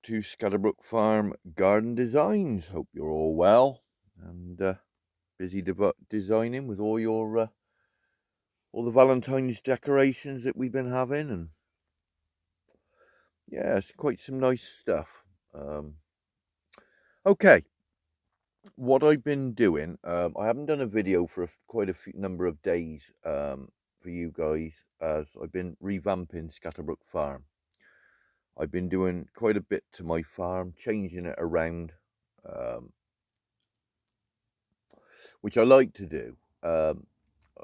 to Scatterbrook Farm Garden Designs. Hope you're all well and busy designing with all the Valentine's decorations that we've been having, and yeah, it's quite some nice stuff. Okay, what I've been doing, I haven't done a video for quite a few number of days for you guys, as I've been revamping Scatterbrook Farm. I've been doing quite a bit to my farm, changing it around, which I like to do. I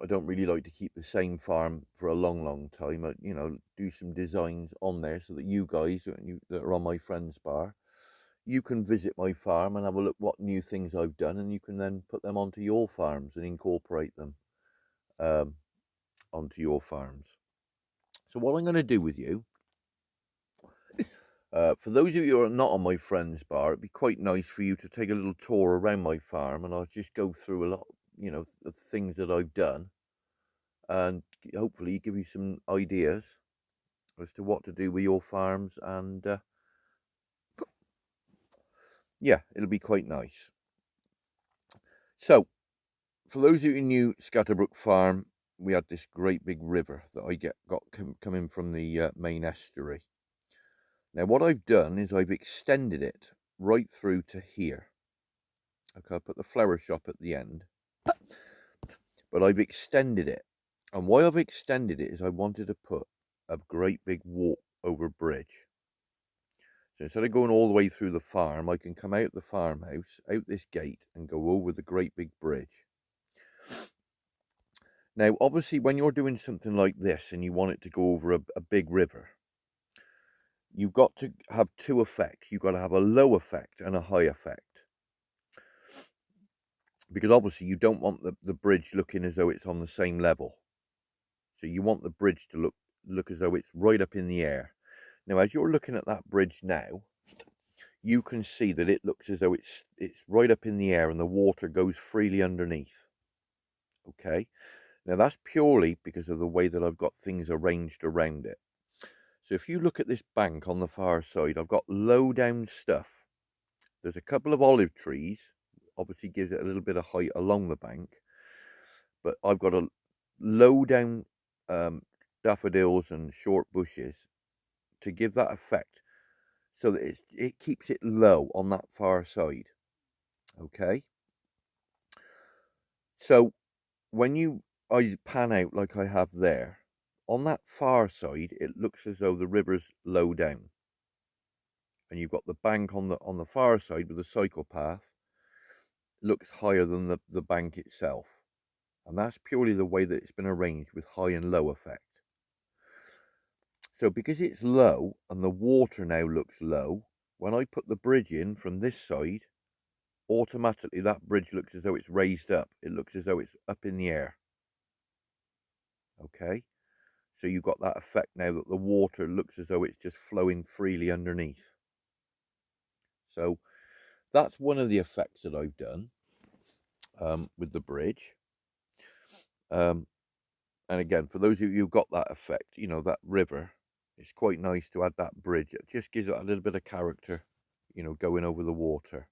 don't really like to keep the same farm for a long time. Do some designs on there so that you guys that are on my friends bar, you can visit my farm and have a look what new things I've done, and you can then put them onto your farms and incorporate them um, onto your farms. So what I'm going to do with you, for those of you who are not on my friends bar, it'd be quite nice for you to take a little tour around my farm, and I'll just go through a lot, the things that I've done, and hopefully give you some ideas as to what to do with your farms. And yeah, it'll be quite nice. So, for those of you who knew Scatterbrook Farm, we had this great big river that I got coming from the main estuary. Now, what I've done is I've extended it right through to here. Okay, I put the flower shop at the end, but I've extended it. And why I've extended it is I wanted to put a great big walk over bridge. So instead of going all the way through the farm, I can come out the farmhouse, out this gate, and go over the great big bridge. Now, obviously, when you're doing something like this and you want it to go over a big river, you've got to have two effects. You've got to have a low effect and a high effect. Because obviously you don't want the bridge looking as though it's on the same level. So you want the bridge to look as though it's right up in the air. Now, as you're looking at that bridge now, you can see that it looks as though it's right up in the air and the water goes freely underneath. Okay, now that's purely because of the way that I've got things arranged around it. So if you look at this bank on the far side, I've got low down stuff. There's a couple of olive trees, obviously gives it a little bit of height along the bank, but I've got a low down daffodils and short bushes to give that effect, so that it keeps it low on that far side. Okay, so when I pan out like I have there, on that far side it looks as though the river's low down, and you've got the bank on the far side with the cycle path looks higher than the bank itself, and that's purely the way that it's been arranged with high and low effect. So because it's low and the water now looks low, when I put the bridge in from this side, automatically that bridge looks as though it's raised up. It looks as though it's up in the air. Okay, so you've got that effect now that the water looks as though it's just flowing freely underneath. So that's one of the effects that I've done with the bridge. And again, for those of you who've got that effect, that river, it's quite nice to add that bridge. It just gives it a little bit of character, going over the water.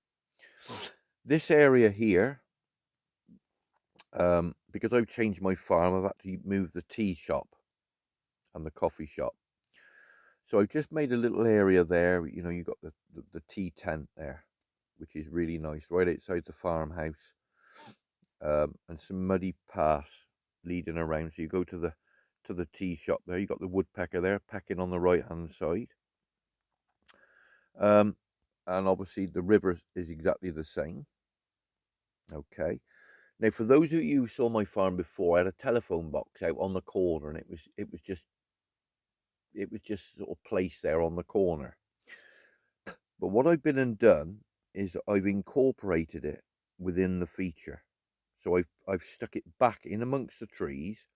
This area here, because I've changed my farm, I've had to move the tea shop and the coffee shop. So I've just made a little area there. You've got the tea tent there, which is really nice, right outside the farmhouse, and some muddy paths leading around. So you go to the tea shop there. You've got the woodpecker there pecking on the right hand side, and obviously the river is exactly the same. Okay. Now, for those of you who saw my farm before, I had a telephone box out on the corner, and it was just sort of placed there on the corner. But what I've been and done is I've incorporated it within the feature. So I've stuck it back in amongst the trees,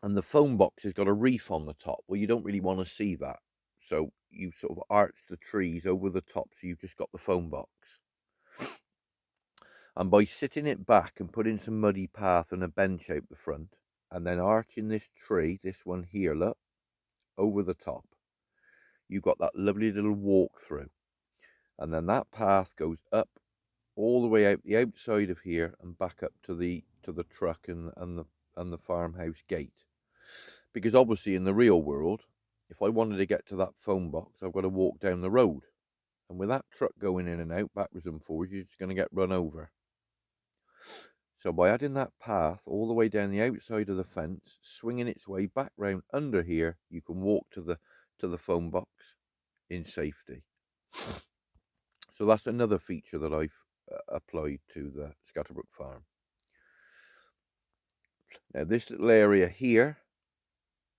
and the phone box has got a reef on the top. Well, you don't really want to see that, so you sort of arch the trees over the top, so you've just got the phone box. And by sitting it back and putting some muddy path and a bench out the front, and then arching this tree, this one here, look, over the top, you've got that lovely little walk through. And then that path goes up all the way out the outside of here and back up to the truck and the farmhouse gate. Because obviously in the real world, if I wanted to get to that phone box, I've got to walk down the road. And with that truck going in and out, backwards and forwards, you're just going to get run over. So by adding that path all the way down the outside of the fence, swinging its way back round under here, you can walk to the phone box in safety. So that's another feature that I've applied to the Scatterbrook farm. Now this little area here,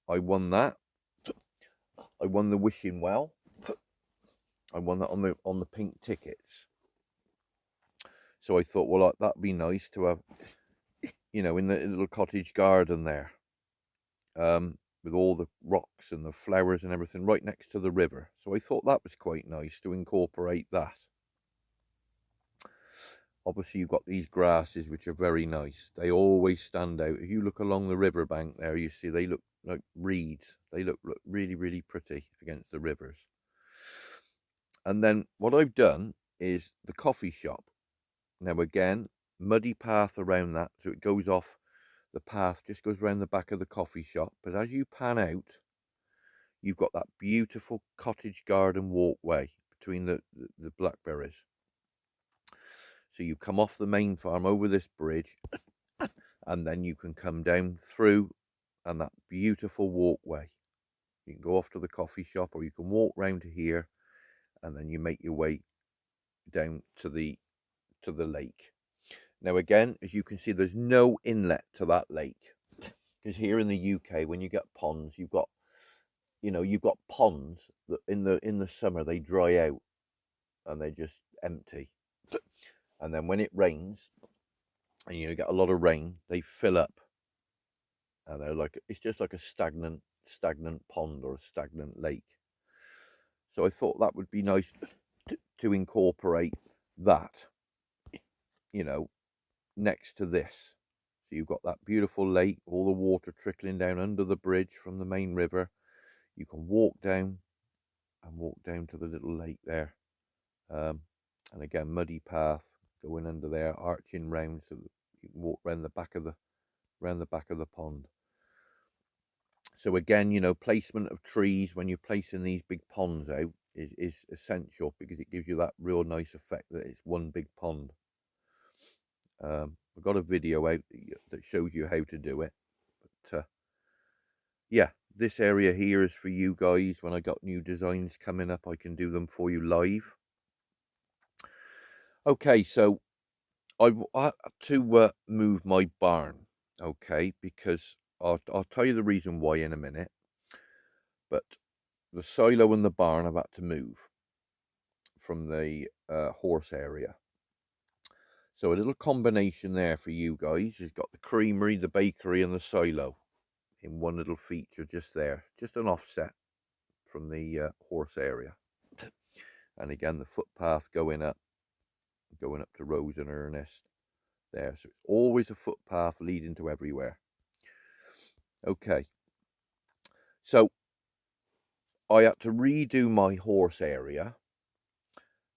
I won that. I won the wishing well. I won that on the pink tickets. So I thought, well, that'd be nice to have, you know, in the little cottage garden there, with all the rocks and the flowers and everything right next to the river. So I thought that was quite nice to incorporate that. Obviously, you've got these grasses, which are very nice. They always stand out. If you look along the riverbank there, you see they look like reeds. They look really, really pretty against the rivers. And then what I've done is the coffee shop. Now again, muddy path around that, so it goes off, the path just goes around the back of the coffee shop. But as you pan out, you've got that beautiful cottage garden walkway between the blackberries. So you come off the main farm over this bridge, and then you can come down through and that beautiful walkway. You can go off to the coffee shop, or you can walk round to here, and then you make your way down to the lake. Now again, as you can see, there's no inlet to that lake, because here in the UK, when you get ponds, you've got ponds that in the summer they dry out and they just empty, and then when it rains and you get a lot of rain, they fill up, and they're like, it's just like a stagnant pond or a stagnant lake. So I thought that would be nice to incorporate that, next to this. So you've got that beautiful lake, all the water trickling down under the bridge from the main river. You can walk down to the little lake there. And again, muddy path going under there, arching round so that you can walk round the back of the pond. So again, placement of trees when you're placing these big ponds out is essential, because it gives you that real nice effect that it's one big pond. I've got a video out that shows you how to do it. But yeah, this area here is for you guys. When I got new designs coming up, I can do them for you live. Okay, so I had to move my barn, okay, because I'll tell you the reason why in a minute. But the silo and the barn I've had to move from the horse area. So a little combination there for you guys. You've got the creamery, the bakery, and the silo in one little feature just there. Just an offset from the horse area. And again, the footpath going up to Rose and Ernest there. So it's always a footpath leading to everywhere. Okay. So I had to redo my horse area.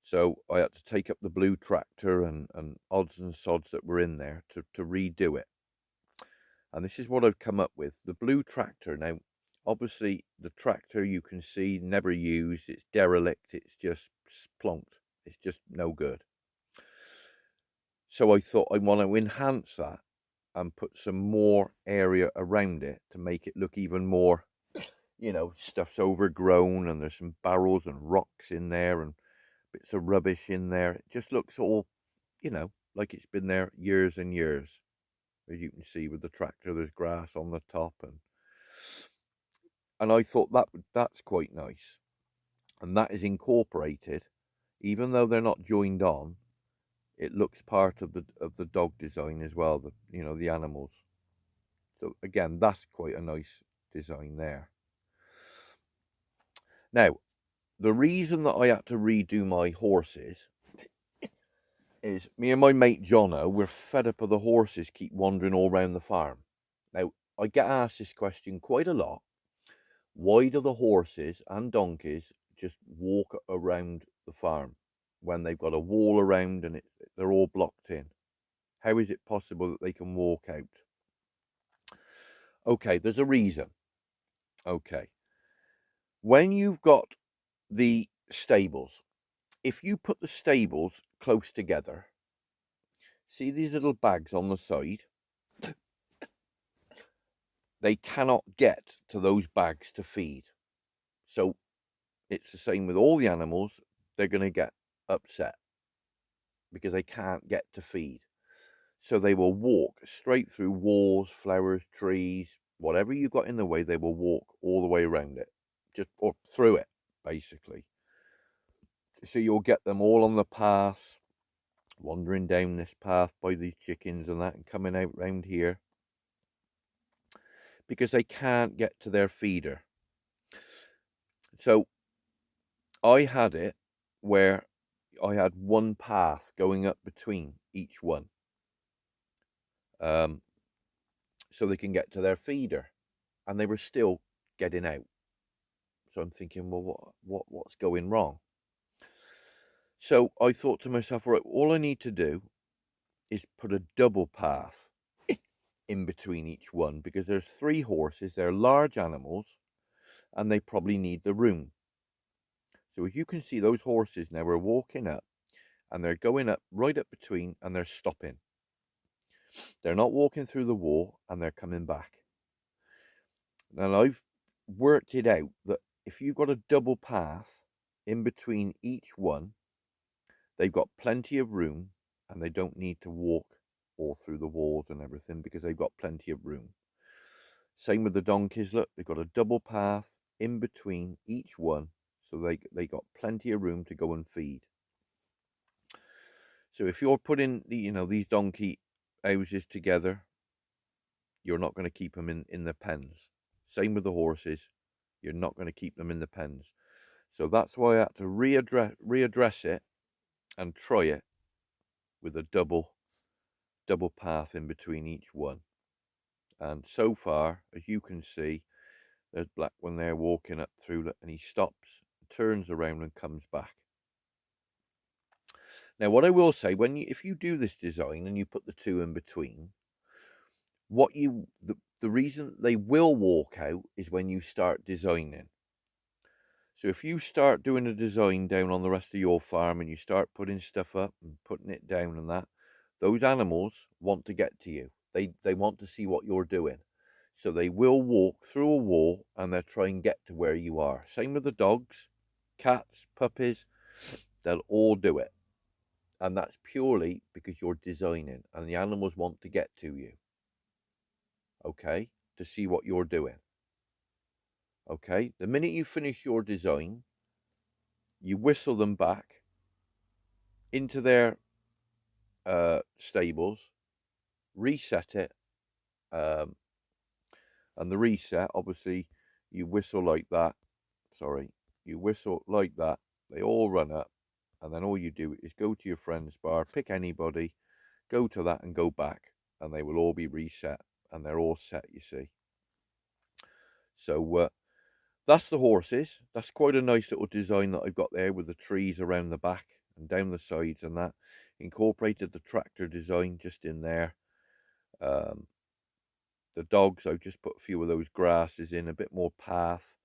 So I had to take up the blue tractor and odds and sods that were in there to redo it. And this is what I've come up with. The blue tractor, now, obviously, the tractor you can see, never used. It's derelict. It's just plonked. It's just no good. So I thought I want to enhance that and put some more area around it to make it look even more, stuff's overgrown and there's some barrels and rocks in there and bits of rubbish in there. It just looks all, like it's been there years and years. As you can see with the tractor, there's grass on the top, and I thought that's quite nice. And that is incorporated, even though they're not joined on, it looks part of the dog design as well, the animals. So again, that's quite a nice design there. Now, the reason that I had to redo my horses is me and my mate Jono, we're fed up of the horses keep wandering all around the farm. Now, I get asked this question quite a lot. Why do the horses and donkeys just walk around the farm when they've got a wall around and they're all blocked in? How is it possible that they can walk out? Okay, there's a reason. Okay. When you've got the stables, if you put the stables close together, see these little bags on the side? They cannot get to those bags to feed. So it's the same with all the animals. They're going to get upset because they can't get to feed. So they will walk straight through walls, flowers, trees, whatever you've got in the way, they will walk all the way around it, just or through it, basically. So you'll get them all on the path, wandering down this path by these chickens and that, and coming out round here because they can't get to their feeder. So I had it where I had one path going up between each one, so they can get to their feeder, and they were still getting out. So I'm thinking, well, what's going wrong? So I thought to myself, right, all I need to do is put a double path in between each one, because there's 3 horses, they're large animals, and they probably need the room. So as you can see, those horses now are walking up, and they're going up right up between, and they're stopping. They're not walking through the wall, and they're coming back. And I've worked it out that if you've got a double path in between each one, they've got plenty of room, and they don't need to walk all through the walls and everything, because they've got plenty of room. Same with the donkeys. Look, they've got a double path in between each one, so they got plenty of room to go and feed. So if you're putting these donkey houses together, you're not going to keep them in the pens. Same with the horses, you're not going to keep them in the pens. So that's why I had to readdress it and try it with a double path in between each one. And so far, as you can see, there's Black when they're walking up through, and he stops, turns around, and comes back. Now, what I will say, if you do this design and you put the 2 in between, the reason they will walk out is when you start designing. So if you start doing a design down on the rest of your farm and you start putting stuff up and putting it down and that, those animals want to get to you. They want to see what you're doing. So they will walk through a wall and they'll try and get to where you are. Same with the dogs, cats, puppies, they'll all do it. And that's purely because you're designing and the animals want to get to you. Okay? To see what you're doing. Okay? The minute you finish your design, you whistle them back into their stables, reset it, and the reset, obviously, you whistle like that. Sorry, you whistle like that. They all run up, and then all you do is go to your friend's bar, pick anybody, go to that, and go back, and they will all be reset, and they're all set. You see. So that's the horses. That's quite a nice little design that I've got there with the trees around the back and down the sides and that. Incorporated the tractor design just in there. The dogs, I've just put a few of those grasses in, a bit more path.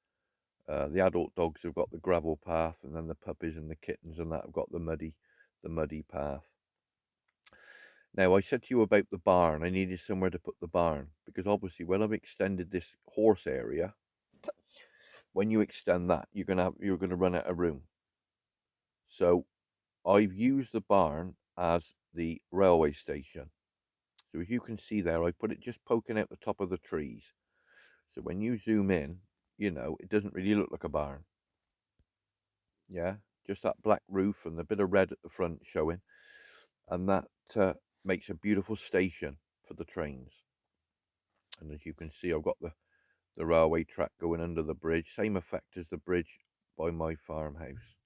The adult dogs have got the gravel path, and then the puppies and the kittens and that have got the muddy path. Now, I said to you about the barn. I needed somewhere to put the barn, because obviously when I've extended this horse area, when you extend that, you're gonna run out of room. So I've used the barn as the railway station. So as you can see there, I put it just poking out the top of the trees. So when you zoom in, it doesn't really look like a barn. Yeah, just that black roof and the bit of red at the front showing. And that makes a beautiful station for the trains. And as you can see, I've got the railway track going under the bridge. Same effect as the bridge by my farmhouse.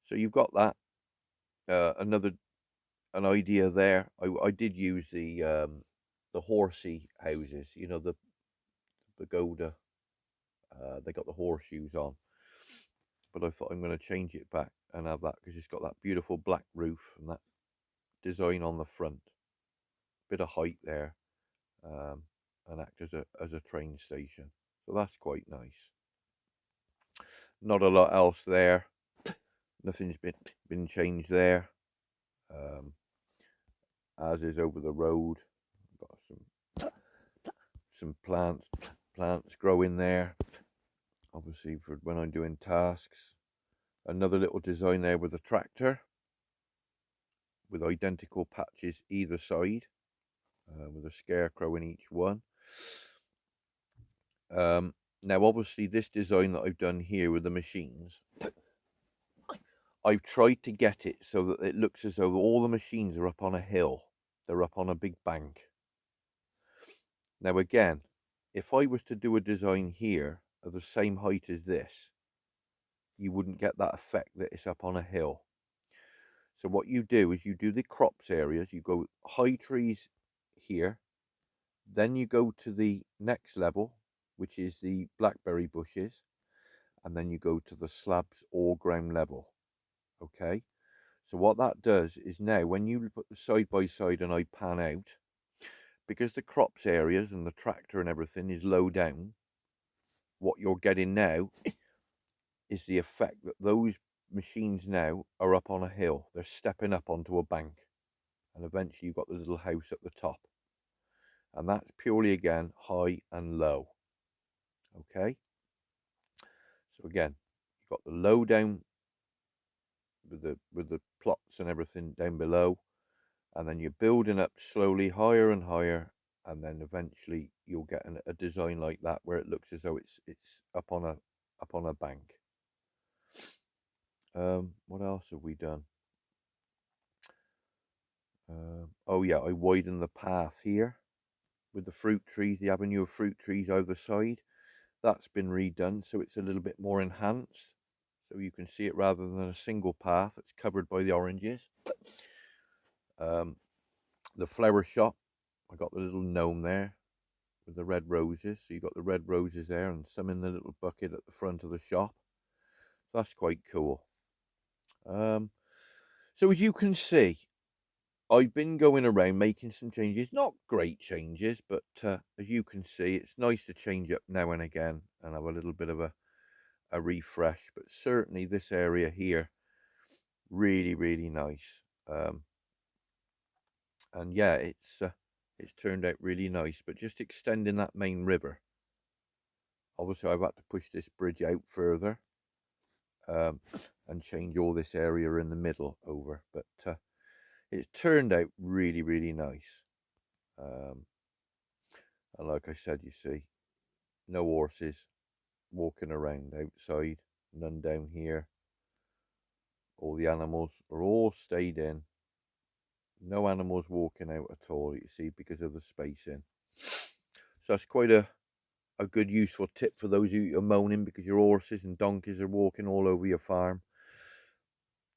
So you've got that. An idea there. I did use the horsey houses, the pagoda. They got the horseshoes on. but I thought I'm going to change it back and have that because it's got that beautiful black roof and that design on the front. Bit of height there, and act as a train station. So that's quite nice. Not a lot else there. Nothing's been changed there. As is over the road. Got some plants growing there. Obviously for when I'm doing tasks. Another little design there with a tractor with identical patches either side, with a scarecrow in each one. Now obviously this design that I've done here with the machines, I've tried to get it so that it looks as though all the machines are up on a hill. They're up on a big bank. Now again, if I was to do a design here of the same height as this, you wouldn't get that effect that it's up on a hill. So what you do is you do the crops areas, you go high trees here, then you go to the next level, which is the blackberry bushes, and then you go to the slabs or ground level. Okay, so what that does is now when you put the side by side and I pan out, because the crops areas and the tractor and everything is low down, what you're getting now is the effect that those machines now are up on a hill. They're stepping up onto a bank, and eventually you've got the little house at the top, and that's purely again high and low. Okay, so again you've got the low down with the plots and everything down below, and then you're building up slowly higher and higher, and then eventually you'll get a design like that where it looks as though it's up on a bank. What else have we done? Oh yeah, I widened the path here with the fruit trees, the avenue of fruit trees either side. That's been redone so it's a little bit more enhanced, so you can see it rather than a single path that's covered by the oranges. The flower shop, I got the little gnome there with the red roses, so you got the red roses there and some in the little bucket at the front of the shop. So that's quite cool. So as you can see, I've been going around making some changes, not great changes, but as you can see, it's nice to change up now and again and have a little bit of a refresh. But certainly this area here, really, really nice. And yeah, it's turned out really nice. But just extending that main river, obviously I've had to push this bridge out further and change all this area in the middle over. But it's turned out really, really nice. And like I said, you see, no horses walking around outside, none down here. All the animals are all stayed in. No animals walking out at all, you see, because of the spacing. So that's quite a good useful tip for those of you who are moaning because your horses and donkeys are walking all over your farm.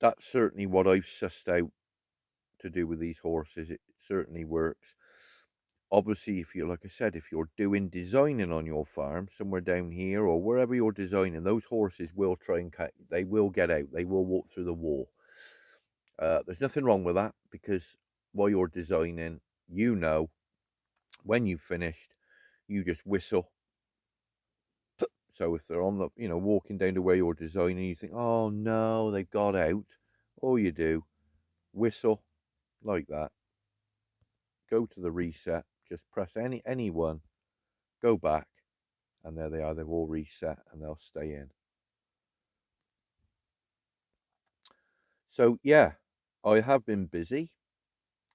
That's certainly what I've sussed out to do with these horses. It certainly works. Obviously, if you're, like I said, if you're doing designing on your farm, somewhere down here or wherever you're designing, those horses will try and they will get out, they will walk through the wall. There's nothing wrong with that because while you're designing, you know, when you've finished, you just whistle. So if they're on the, walking down to where you're designing, you think, oh no, they've got out. All you do, whistle like that, go to the reset, just press any one, go back, and there they are. They've all reset and they'll stay in. So yeah, I have been busy.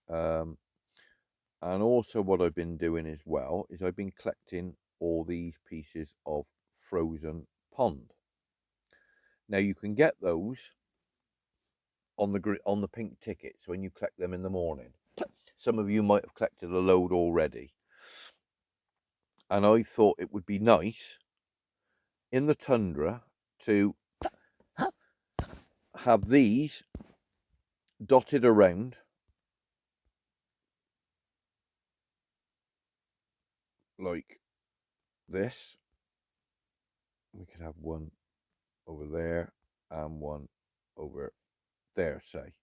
And also what I've been doing as well is I've been collecting all these pieces of frozen pond. Now you can get those on the pink tickets when you collect them in the morning. Some of you might have collected a load already. And I thought it would be nice in the tundra to have these dotted around like this. We could have one over there, and one over there, say.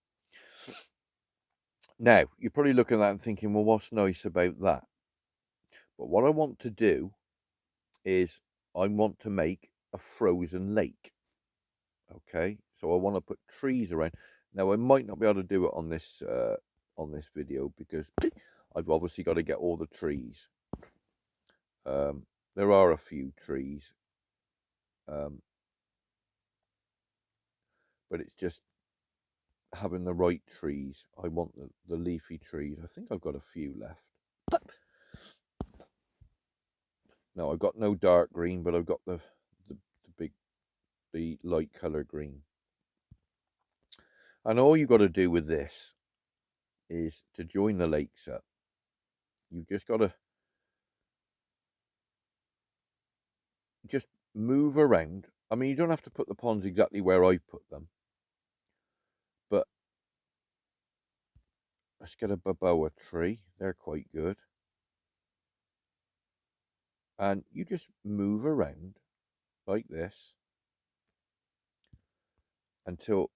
Now, you're probably looking at that and thinking, well, what's nice about that? But what I want to do is I want to make a frozen lake. Okay, so I want to put trees around. Now, I might not be able to do it on this video because I've obviously got to get all the trees. There are a few trees, but it's just having the right trees. I want the leafy trees. I think I've got a few left. No, I've got no dark green, but I've got the light color green. And all you got to do with this is to join the lakes up. You've just got to just move around. I mean, you don't have to put the ponds exactly where I put them, but let's get a baboa tree. They're quite good. And you just move around like this until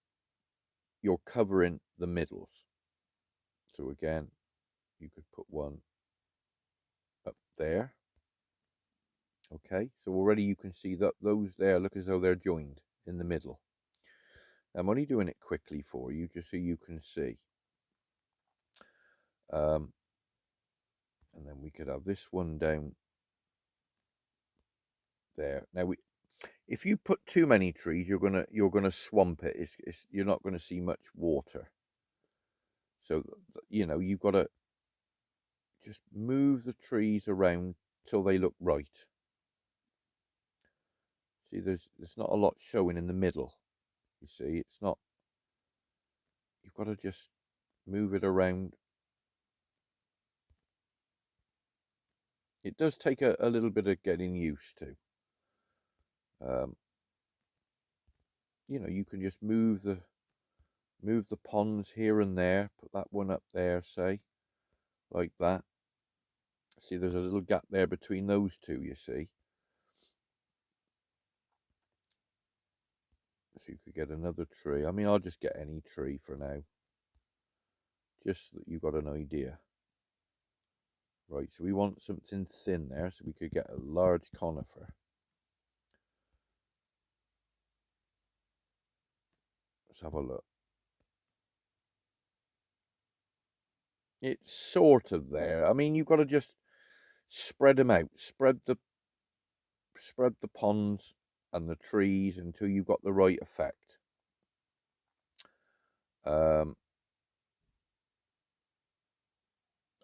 you're covering the middles. So again, you could put one up there. Okay, so already you can see that those there look as though they're joined in the middle. I'm only doing it quickly for you, just so you can see. And then we could have this one down there. Now, if you put too many trees, you're gonna swamp it. You're not gonna see much water. So you've got to just move the trees around till they look right. See, there's not a lot showing in the middle. You see, it's not. You've got to just move it around. It does take a little bit of getting used to. You can just move the ponds here and there. Put that one up there, say, like that. See, there's a little gap there between those two, you see. So you could get another tree. I mean, I'll just get any tree for now. Just so that you've got an idea. Right, so we want something thin there, so we could get a large conifer. Let's have a look. It's sort of there. I mean, you've got to just spread them out. Spread the ponds and the trees until you've got the right effect.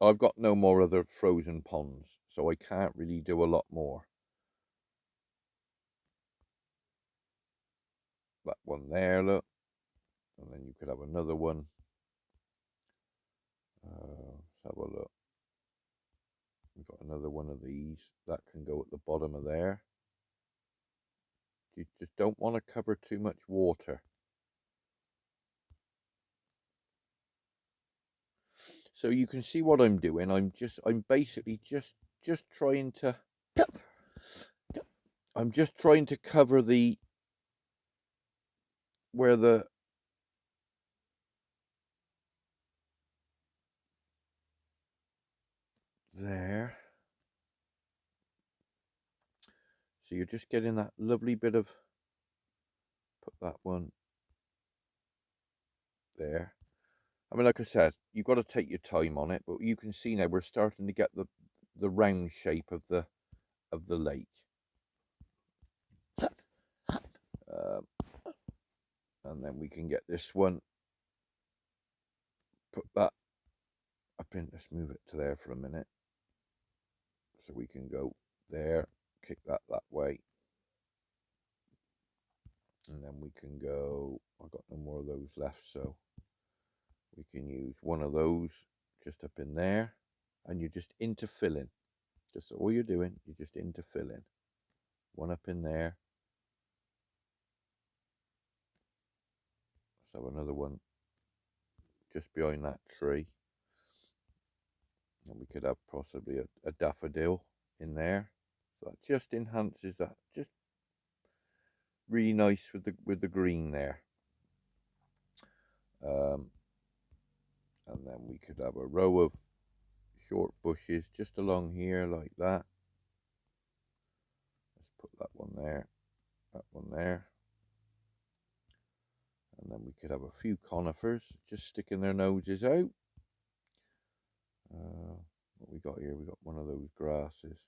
I've got no more other frozen ponds, so I can't really do a lot more. That one there, look. And then you could have another one. Let's have a look. We've got another one of these. That can go at the bottom of there. You just don't want to cover too much water. So you can see what I'm doing. I'm basically just trying to cover where the there. So you're just getting that lovely bit of, put that one there. I mean, like I said, you've got to take your time on it, but you can see now we're starting to get the round shape of the lake. And then we can get this one, put that up in, let's move it to there for a minute. So we can go there, kick that way. And then we can go, I've got no more of those left, so we can use one of those just up in there. And you're just interfilling. Just all you're doing, you're just interfilling. One up in there. Let's have another one just behind that tree. And we could have possibly a daffodil in there. So that just enhances that. Just really nice with the green there. And then we could have a row of short bushes just along here like that. Let's put that one there, and then we could have a few conifers just sticking their noses out. What we got here? We got one of those grasses.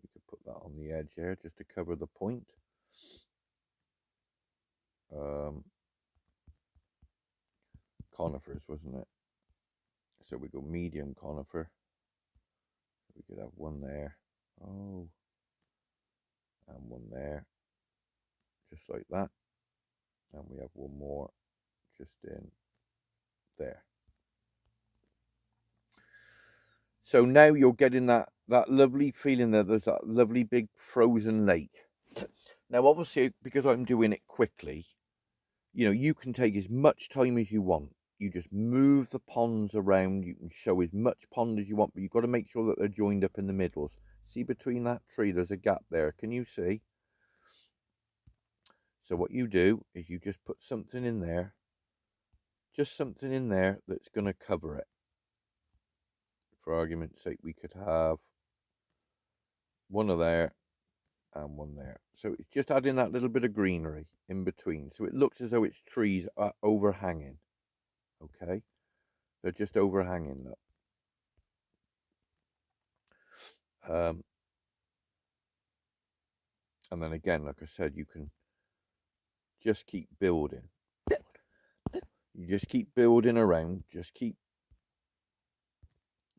We could put that on the edge there just to cover the point. Conifers, wasn't it? So we go medium conifer. We could have one there. Oh, and one there, just like that. And we have one more just in there. So now you're getting that lovely feeling there. There's that lovely big frozen lake. Now, obviously, because I'm doing it quickly, you know, you can take as much time as you want. You just move the ponds around. You can show as much pond as you want, but you've got to make sure that they're joined up in the middles. See between that tree, there's a gap there. Can you see? So what you do is you just put something in there, just something in there that's going to cover it. For argument's sake, we could have one of there and one there. So it's just adding that little bit of greenery in between. So it looks as though its trees are overhanging. Okay? They're just overhanging, look. And then again, like I said, you can just keep building. You just keep building around. Just keep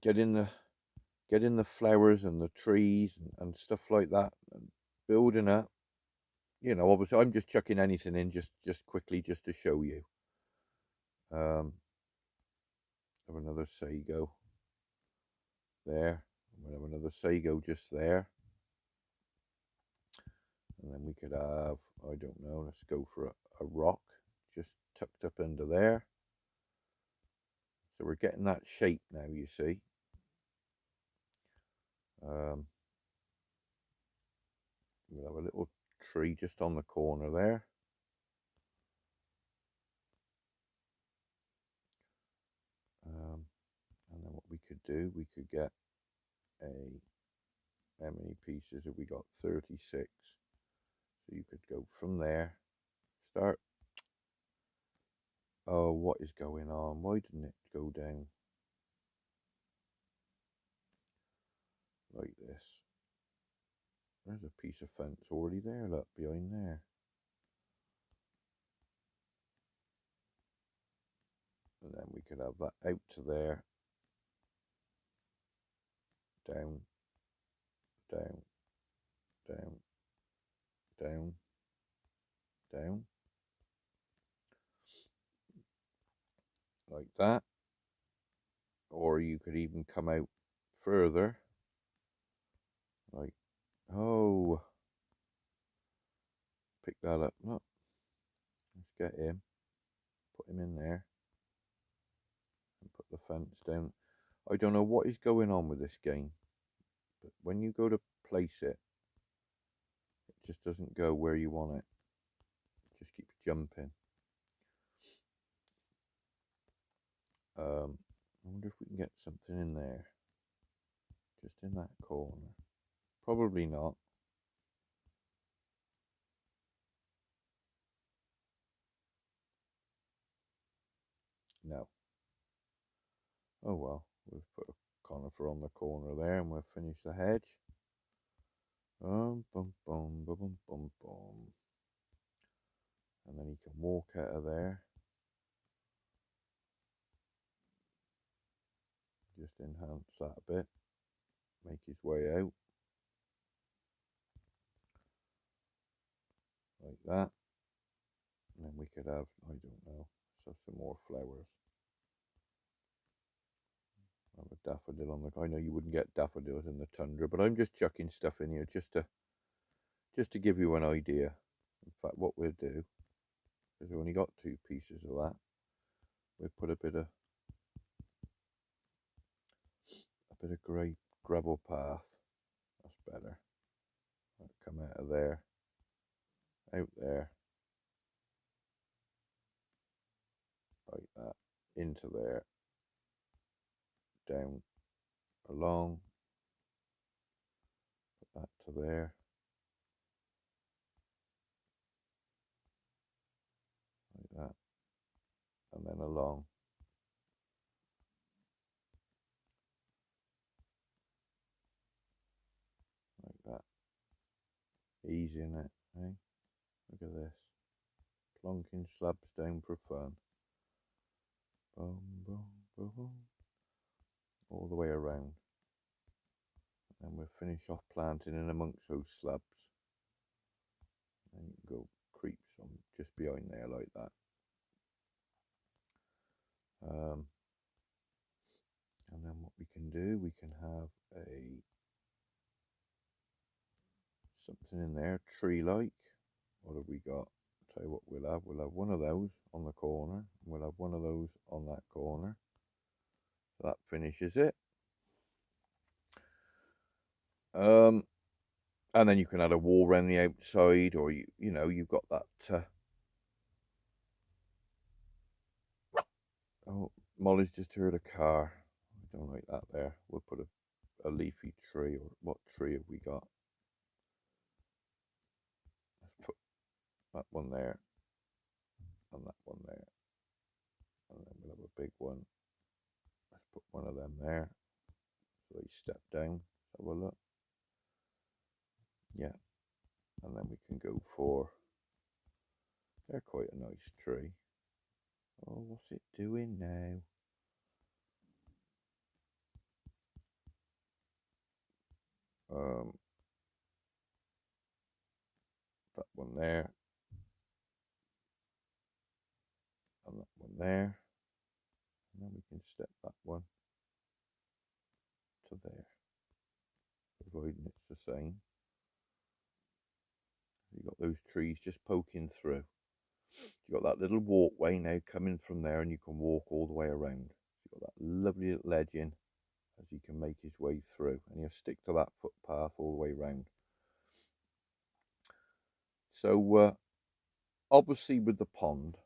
getting the flowers and the trees and stuff like that, and building up. You know, obviously, I'm just chucking anything in just quickly just to show you. Have another sago there. We'll have another sago just there. And then we could have, I don't know, let's go for a rock just tucked up under there. So we're getting that shape now, you see. We'll have a little tree just on the corner there. And then what we could do, we could get how many pieces have we got? 36. So you could go from there, start. Oh, what is going on? Why didn't it go down like this? There's a piece of fence already there, look, behind there. And then we could have that out to there. Down, down, down, down, down. Like that. Or you could even come out further. Like, oh, pick that up. Look, let's get him. Put him in there. And put the fence down. I don't know what is going on with this game, but when you go to place it, it just doesn't go where you want it. It just keeps jumping. I wonder if we can get something in there, just in that corner. Probably not. No. Oh well, we've put a conifer on the corner there, and we'll finish the hedge. Bum bum bum bum bum bum. And then he can walk out of there. Just enhance that a bit. Make his way out. Like that. And then we could have, I don't know, so some more flowers. Have a daffodil on the, I know you wouldn't get daffodils in the tundra, but I'm just chucking stuff in here just to give you an idea. In fact, what we'll do, because we've only got 2 pieces of that, we'll put a bit of grey gravel path. That's better. That'll come out of there, out there, like that, into there, down, along, put that to there, like that, and then along. Like that. Easy, isn't it? Eh? Look at this. Plonking slabs down for fun. Boom, boom, boom, boom. All the way around. And we'll finish off planting in amongst those slabs. And you can go creep some just behind there like that. And then what we can do, we can have something in there, tree-like. What have we got? Tell you what we'll have one of those on the corner, and we'll have one of those on that corner. So that finishes it. And then you can add a wall around the outside, or you know, you've got that. Oh, Molly's just heard a car. I don't like that there. We'll put a leafy tree, or what tree have we got? Let's put that one there, and that one there, and then we'll have a big one. Let's put one of them there. So they step down. Let's have a look. Yeah, and then we can go for. They're quite a nice tree. Oh, what's it doing now? That one there, and that one there, and then we can step that one to there, providing it's the same. You've got those trees just poking through. You've got that little walkway now coming from there, and you can walk all the way around. You've got that lovely little edge in as he can make his way through, and he'll stick to that footpath all the way round. So obviously with the pond,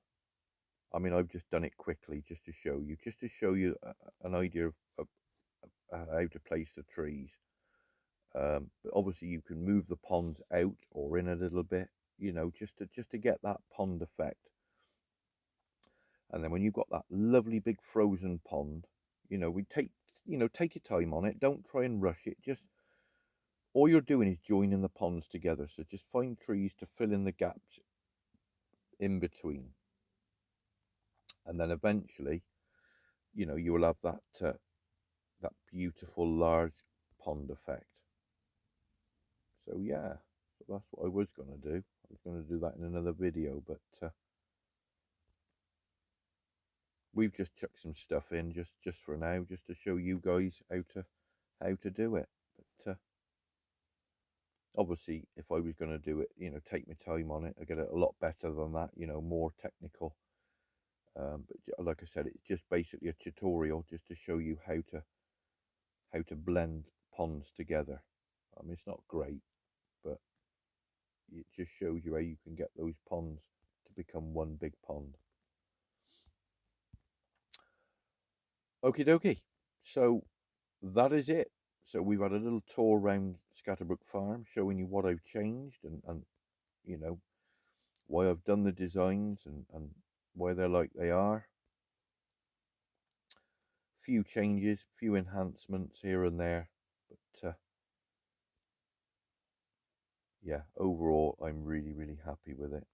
I mean, I've just done it quickly just to show you, an idea of how to place the trees. But obviously you can move the pond out or in a little bit, you know, just to get that pond effect. And then when you've got that lovely big frozen pond, you know, take your time on it. Don't try and rush it. Just all you're doing is joining the ponds together. So just find trees to fill in the gaps in between, and then eventually, you know, you will have that that beautiful large pond effect. So yeah, so that's what I was going to do. I was going to do that in another video, but we've just chucked some stuff in just for now, just to show you guys how to do it. But obviously, if I was going to do it, you know, take my time on it, I get it a lot better than that, you know, more technical. But like I said, it's just basically a tutorial just to show you how to blend ponds together. I mean, it's not great, but it just shows you how you can get those ponds to become one big pond. Okie dokie. So that is it. So we've had a little tour around Scatterbrook Farm, showing you what I've changed, and you know, why I've done the designs, and why they're like they are. Few changes, few enhancements here and there, but yeah, overall I'm really happy with it.